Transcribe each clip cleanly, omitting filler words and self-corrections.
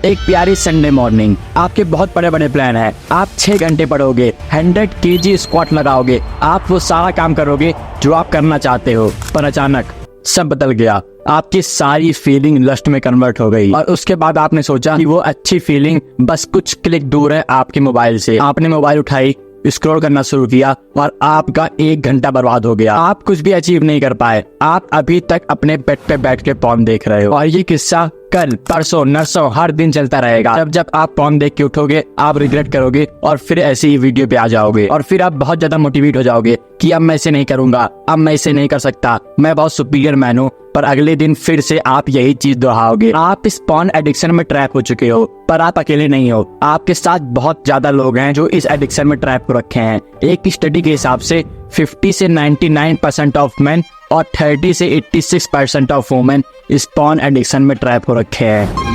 एक प्यारी Sunday morning, आपके बहुत बड़े बड़े प्लान है। आप 6 घंटे पढ़ोगे, 100 kg स्क्वाट लगाओगे, आप वो सारा काम करोगे जो आप करना चाहते हो, पर अचानक सब बदल गया। आपकी सारी फीलिंग लस्ट में कन्वर्ट हो गई और उसके बाद आपने सोचा कि वो अच्छी फीलिंग बस कुछ क्लिक दूर है आपके मोबाइल से। आपने मोबाइल उठाई, स्क्रॉल करना शुरू किया और आपका 1 घंटा बर्बाद हो गया। आप कुछ भी अचीव नहीं कर पाए। आप अभी तक अपने बेड पे बैठ के पॉर्न देख रहे हो और ये किस्सा कल परसों नरसों हर दिन चलता रहेगा। जब आप पॉर्न देख के उठोगे, आप रिग्रेट करोगे और फिर ऐसी ही वीडियो पे आ जाओगे और फिर आप बहुत ज्यादा मोटिवेट हो जाओगे कि अब मैं इसे नहीं करूंगा, अब मैं इसे नहीं कर सकता, मैं बहुत सुपीरियर मैन हूँ। पर अगले दिन फिर से आप यही चीज दोहराओगे। आप इस पॉर्न एडिक्शन में ट्रैप हो चुके हो, पर आप अकेले नहीं हो। आपके साथ बहुत ज्यादा लोग हैं जो इस एडिक्शन में ट्रैप हो रखे हैं। एक स्टडी के हिसाब से 50 से 99% ऑफ मेन और 30 से 86% ऑफ वुमेन इस पॉर्न एडिक्शन में ट्रैप हो रखे हैं।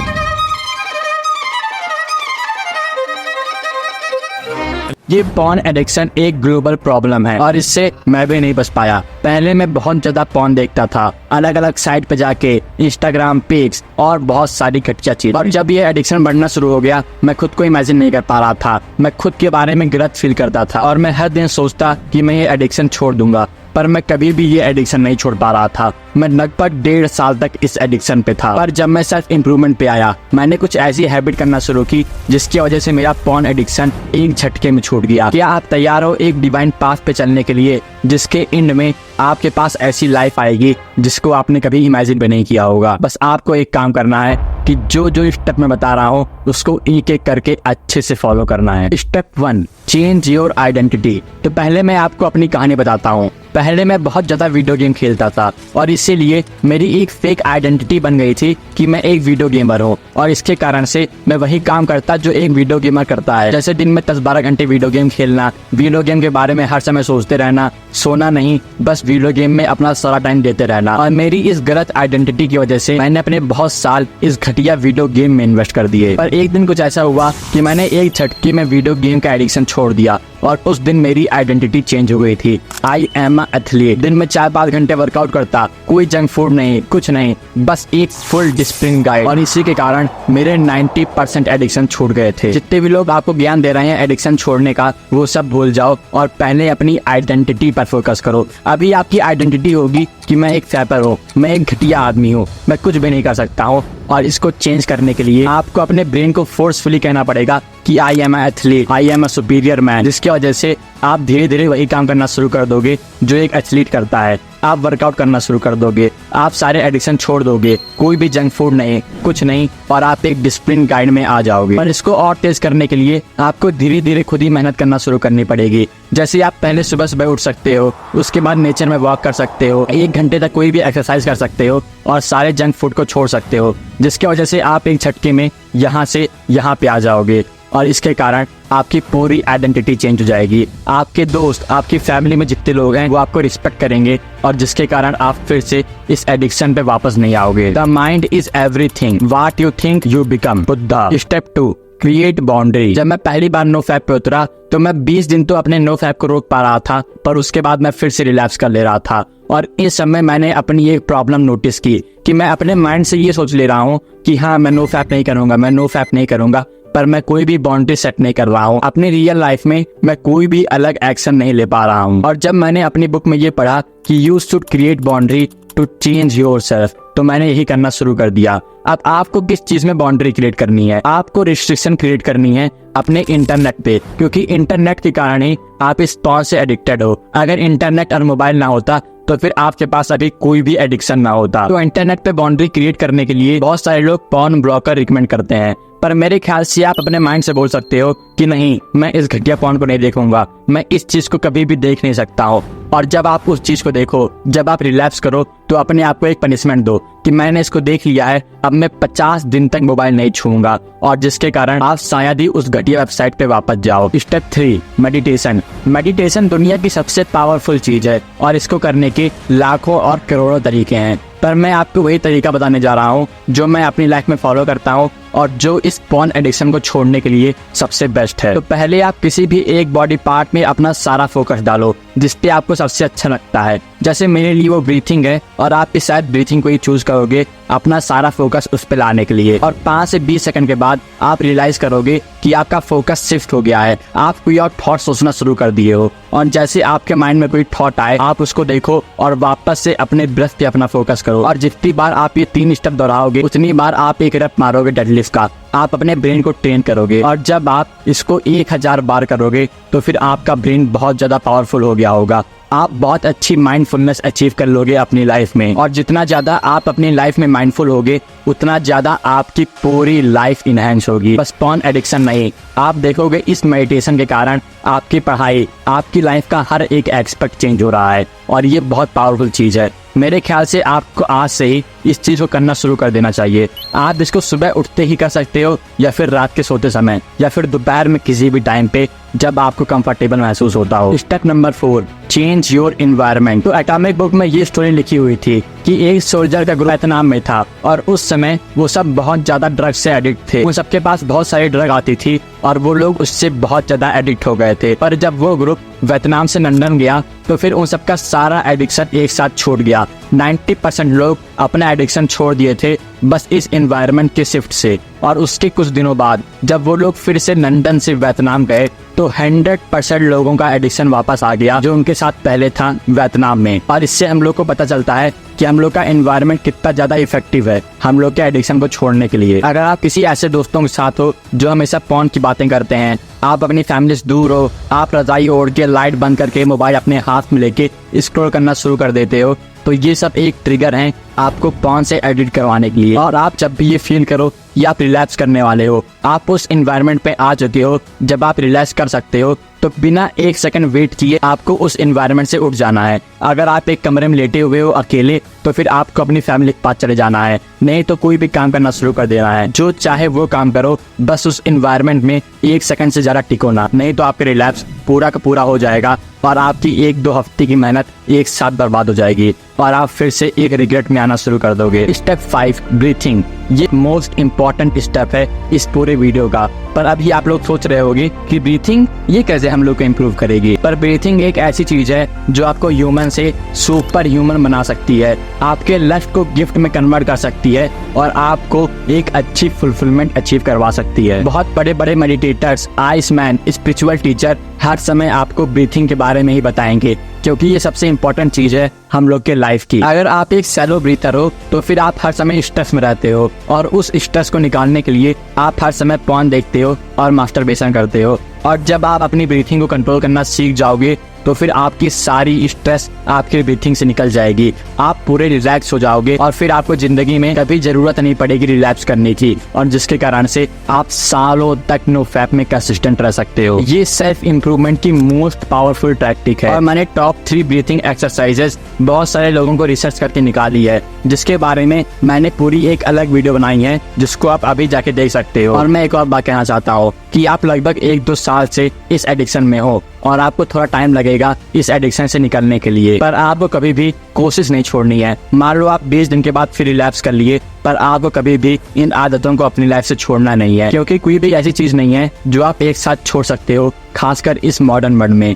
ये पॉर्न एडिक्शन एक ग्लोबल प्रॉब्लम है और इससे मैं भी नहीं बच पाया। पहले मैं बहुत ज्यादा पॉर्न देखता था, अलग अलग साइट पे जाके इंस्टाग्राम पिक्स और बहुत सारी घटिया चीज। और जब ये एडिक्शन बढ़ना शुरू हो गया, मैं खुद को इमेजिन नहीं कर पा रहा था। मैं खुद के बारे में गिल्ट फील करता था और मैं हर दिन सोचता कि मैं ये एडिक्शन छोड़ दूंगा, पर मैं कभी भी ये एडिक्शन नहीं छोड़ पा रहा था। मैं लगभग 1.5 साल तक इस एडिक्शन पे था। पर जब मैं सेल्फ इम्प्रूवमेंट पे आया, मैंने कुछ ऐसी हैबिट करना शुरू की जिसकी वजह से मेरा पॉर्न एडिक्शन एक झटके में छूट गया। क्या आप तैयार हो एक डिवाइन पाथ पे चलने के लिए, जिसके एंड में आपके पास ऐसी लाइफ आएगी जिसको आपने कभी इमेजिन भी नहीं किया होगा? बस आपको एक काम करना है कि जो स्टेप मैं बता रहा हूँ उसको एक एक करके अच्छे से फॉलो करना है। Step 1, change your identity. तो पहले मैं आपको अपनी कहानी बताता हूँ। पहले मैं बहुत ज्यादा वीडियो गेम खेलता था और इसीलिए मेरी एक फेक आइडेंटिटी बन गई थी कि मैं एक वीडियो गेमर हूँ और इसके कारण से मैं वही काम करता जो एक वीडियो गेमर करता है। जैसे दिन में 10-12 घंटे वीडियो गेम खेलना, वीडियो गेम के बारे में हर समय सोचते रहना, सोना नहीं, बस वीडियो गेम में अपना सारा टाइम देते रहना। और मेरी इस गलत आइडेंटिटी की वजह से मैंने अपने बहुत साल इस घटिया वीडियो गेम में इन्वेस्ट कर दिए। पर एक दिन कुछ ऐसा हुआ कि मैंने एक झटके में वीडियो गेम का एडिक्शन छोड़ दिया और उस दिन मेरी आइडेंटिटी चेंज हो गई थी। I am athlete. दिन में 4-5 घंटे वर्कआउट करता, कोई जंक फूड नहीं, कुछ नहीं, बस एक फुल डिसिप्लिन गाइड। और इसी के कारण मेरे 90% एडिक्शन छूट गए थे। जितने भी लोग आपको ज्ञान दे रहे हैं एडिक्शन छोड़ने का, वो सब भूल जाओ और पहले अपनी आइडेंटिटी पर फोकस करो। अभी आपकी आइडेंटिटी होगी कि मैं एक फैपर हूँ, मैं एक घटिया आदमी हूँ, मैं कुछ भी नहीं कर सकता हूँ। और इसको चेंज करने के लिए आपको अपने ब्रेन को फोर्सफुली कहना पड़ेगा कि I am athlete, I am a superior man, जिसकी वजह से आप धीरे धीरे वही काम करना शुरू कर दोगे जो एक एथलीट करता है। आप वर्कआउट करना शुरू कर दोगे, आप सारे एडिक्शन छोड़ दोगे, कोई भी जंक फूड नहीं, कुछ नहीं, और आप एक डिसिप्लिन गाइड में आ जाओगे। पर इसको और तेज करने के लिए आपको धीरे धीरे खुद ही मेहनत करना शुरू करनी पड़ेगी। जैसे आप पहले सुबह सुबह उठ सकते हो, उसके बाद नेचर में वॉक कर सकते हो, 1 घंटे तक कोई भी एक्सरसाइज कर सकते हो और सारे जंक फूड को छोड़ सकते हो, जिसकी वजह से आप एक झटके में यहाँ से यहाँ पे आ जाओगे। और इसके कारण आपकी पूरी आइडेंटिटी चेंज हो जाएगी। आपके दोस्त, आपकी फैमिली में जितने लोग हैं वो आपको रिस्पेक्ट करेंगे और जिसके कारण आप फिर से इस एडिक्शन पे वापस नहीं आओगे। The mind is everything, what you think you become. Buddha. Step 2, create boundary. जब मैं पहली बार नो फैप पे उतरा तो मैं 20 दिन तो अपने नो फैप को रोक पा रहा था, पर उसके बाद मैं फिर से रिलैप्स कर ले रहा था। और इस समय मैंने अपनी एक प्रॉब्लम नोटिस की कि मैं अपने माइंड से ये सोच ले रहा हूँ कि हाँ मैं नो फैप नहीं करूंगा, मैं नो फैप नहीं करूंगा, पर मैं कोई भी बाउंड्री सेट नहीं कर रहा हूँ। अपनी रियल लाइफ में मैं कोई भी अलग एक्शन नहीं ले पा रहा हूँ। और जब मैंने अपनी बुक में ये पढ़ा कि you should create boundary to change yourself, तो मैंने यही करना शुरू कर दिया। अब आपको किस चीज में बाउंड्री क्रिएट करनी है? आपको रिस्ट्रिक्शन क्रिएट करनी है अपने इंटरनेट पे, क्योंकि इंटरनेट के कारण ही आप इस पॉर्न से एडिक्टेड हो। अगर इंटरनेट और मोबाइल ना होता तो फिर आपके पास अभी कोई भी एडिक्शन ना होता। तो इंटरनेट पे बाउंड्री क्रिएट करने के लिए बहुत सारे लोग पॉर्न ब्लॉकर रिकमेंड करते हैं, पर मेरे ख्याल से आप अपने माइंड से बोल सकते हो कि नहीं, मैं इस घटिया पॉर्न को नहीं देखूंगा, मैं इस चीज को कभी भी देख नहीं सकता हूँ। और जब आप उस चीज को देखो, जब आप रिलैप्स करो, तो अपने आप को एक पनिशमेंट दो कि मैंने इसको देख लिया है, अब मैं 50 दिन तक मोबाइल नहीं छूऊंगा, और जिसके कारण आप शायद ही उस घटिया वेबसाइट पे वापस जाओ। Step 3, meditation. मेडिटेशन दुनिया की सबसे पावरफुल चीज है और इसको करने के लाखों और करोड़ों तरीके हैं, पर मैं आपको वही तरीका बताने जा रहा हूँ जो मैं अपनी लाइफ में फॉलो करता हूँ और जो इस पॉर्न एडिक्शन को छोड़ने के लिए सबसे बेस्ट है। तो पहले आप किसी भी एक बॉडी पार्ट में अपना सारा फोकस डालो जिस पे आपको सबसे अच्छा लगता है। जैसे मेरे लिए वो ब्रीथिंग है और आप भी शायद ब्रीथिंग को ही चूज करोगे अपना सारा फोकस उस पर लाने के लिए। और 5 से 20 सेकंड के बाद आप रियलाइज करोगे कि आपका फोकस शिफ्ट हो गया है, आप कोई और थॉट सोचना शुरू कर दिए हो। और जैसे आपके माइंड में कोई थॉट आए आप उसको देखो और वापस से अपने ब्रेथ पे अपना फोकस करो। और जितनी बार आप ये 3 स्टेप दोहराओगे उतनी बार आप एक रैप मारोगे डेडलिफ्ट का, आप अपने ब्रेन को ट्रेन करोगे। और जब आप इसको 1000 बार करोगे तो फिर आपका ब्रेन बहुत ज्यादा पावरफुल हो गया होगा, आप बहुत अच्छी माइंडफुलनेस अचीव कर लोगे अपनी लाइफ में। और जितना ज्यादा आप अपनी लाइफ में माइंडफुल होगे उतना ज्यादा आपकी पूरी लाइफ इनहेंस होगी। बस पॉर्न एडिक्शन नहीं, आप देखोगे इस मेडिटेशन के कारण आपकी पढ़ाई, आपकी लाइफ का हर एक एस्पेक्ट चेंज हो रहा है और ये बहुत पावरफुल चीज है। मेरे ख्याल से आपको आज से ही इस चीज को करना शुरू कर देना चाहिए। आप इसको सुबह उठते ही कर सकते हो या फिर रात के सोते समय या फिर दोपहर में किसी भी टाइम पे जब आपको कंफर्टेबल महसूस होता हो। Step number 4, change your environment. तो एटॉमिक बुक में ये स्टोरी लिखी हुई थी कि एक सोल्जर का ग्रुप वियतनाम में था और उस समय वो सब बहुत ज्यादा ड्रग से एडिक्ट थे। उन सबके पास बहुत सारी ड्रग आती थी और वो लोग उससे बहुत ज्यादा एडिक्ट हो गए थे। पर जब वो ग्रुप वियतनाम से लंदन गया तो फिर उन सबका सारा एडिक्शन एक साथ छूट गया। 90% लोग अपना एडिक्शन छोड़ दिए थे बस इस एनवायरनमेंट के शिफ्ट से। और उसके कुछ दिनों बाद जब वो लोग फिर से लंदन से वियतनाम गए तो 100% लोगों का एडिक्शन वापस आ गया जो उनके साथ पहले था वियतनाम में। और इससे हम लोग को पता चलता है कि हम लोग का एनवायरनमेंट कितना ज्यादा इफेक्टिव है हम लोग के एडिक्शन को छोड़ने के लिए। अगर आप किसी ऐसे दोस्तों के साथ हो जो हमेशा पॉर्न की बातें करते हैं, आप अपनी फैमिली से दूर हो, आप रजाई ओढ़ के लाइट बंद करके मोबाइल अपने हाथ में लेके स्क्रॉल करना शुरू कर देते हो, तो ये सब एक ट्रिगर है आपको पॉर्न से एडिट करवाने के लिए। और आप जब भी ये फील करो कि आप रिलैक्स करने वाले हो, आप उस एनवायरनमेंट पे आ चुके हो जब आप रिलैक्स कर सकते हो, तो बिना 1 सेकंड वेट किए आपको उस एनवायरनमेंट से उठ जाना है। अगर आप एक कमरे में लेटे हुए हो अकेले तो फिर आपको अपनी फैमिली के पास चले जाना है, नहीं तो कोई भी काम करना शुरू कर देना है। जो चाहे वो काम करो, बस उस एनवायरनमेंट में 1 सेकंड से ज्यादा टिको ना, नहीं तो आपके रिलैप्स पूरा का पूरा हो जाएगा और आपकी 1-2 हफ्ते की मेहनत एक साथ बर्बाद हो जाएगी और आप फिर से एक रिग्रेट में आना शुरू कर दोगे। Step 5, breathing. ये मोस्ट इम्पॉर्टेंट स्टेप है इस पूरे वीडियो का। पर अभी आप लोग सोच रहे होंगे कि ब्रीथिंग ये कैसे हम लोग को इम्प्रूव करेगी। पर ब्रीथिंग एक ऐसी चीज है जो आपको ह्यूमन से सुपर ह्यूमन बना सकती है, आपके लस्ट को गिफ्ट में कन्वर्ट कर सकती है और आपको एक अच्छी फुलफिलमेंट अचीव करवा सकती है। बहुत बड़े बड़े मेडिटेटर्स, आइसमैन, स्पिरिचुअल टीचर हर समय आपको ब्रीथिंग के बारे में ही बताएंगे क्योंकि ये सबसे इम्पोर्टेंट चीज है हम लोग के लाइफ की। अगर आप एक शैलो ब्रीथर हो तो फिर आप हर समय स्ट्रेस में रहते हो और उस स्ट्रेस को निकालने के लिए आप हर समय पॉर्न देखते हो और मास्टरबेशन करते हो। और जब आप अपनी ब्रीथिंग को कंट्रोल करना सीख जाओगे तो फिर आपकी सारी स्ट्रेस आपके ब्रीथिंग से निकल जाएगी, आप पूरे रिलैक्स हो जाओगे और फिर आपको जिंदगी में कभी जरूरत नहीं पड़ेगी रिलैक्स करने की, और जिसके कारण से आप सालों तक नो फैप में कंसिस्टेंट रह सकते हो। ये सेल्फ इंप्रूवमेंट की मोस्ट पावरफुल टैक्टिक है और मैंने टॉप 3 ब्रीथिंग एक्सरसाइजेस बहुत सारे लोगों को रिसर्च करके निकाली है जिसके बारे में मैंने पूरी एक अलग वीडियो बनाई है जिसको आप अभी जाके देख सकते हो। और मैं एक और बात कहना चाहता हूँ कि आप लगभग 1-2 साल से इस एडिक्शन में हो और आपको थोड़ा टाइम लगेगा इस एडिक्शन से निकलने के लिए, पर आपको कभी भी कोशिश नहीं छोड़नी है। मान लो आप 20 दिन के बाद फिर रिलैप्स कर लिए, पर आपको कभी भी इन आदतों को अपनी लाइफ से छोड़ना नहीं है क्योंकि कोई भी ऐसी चीज नहीं है जो आप एक साथ छोड़ सकते हो, खासकर इस मॉडर्न वर्ल्ड में।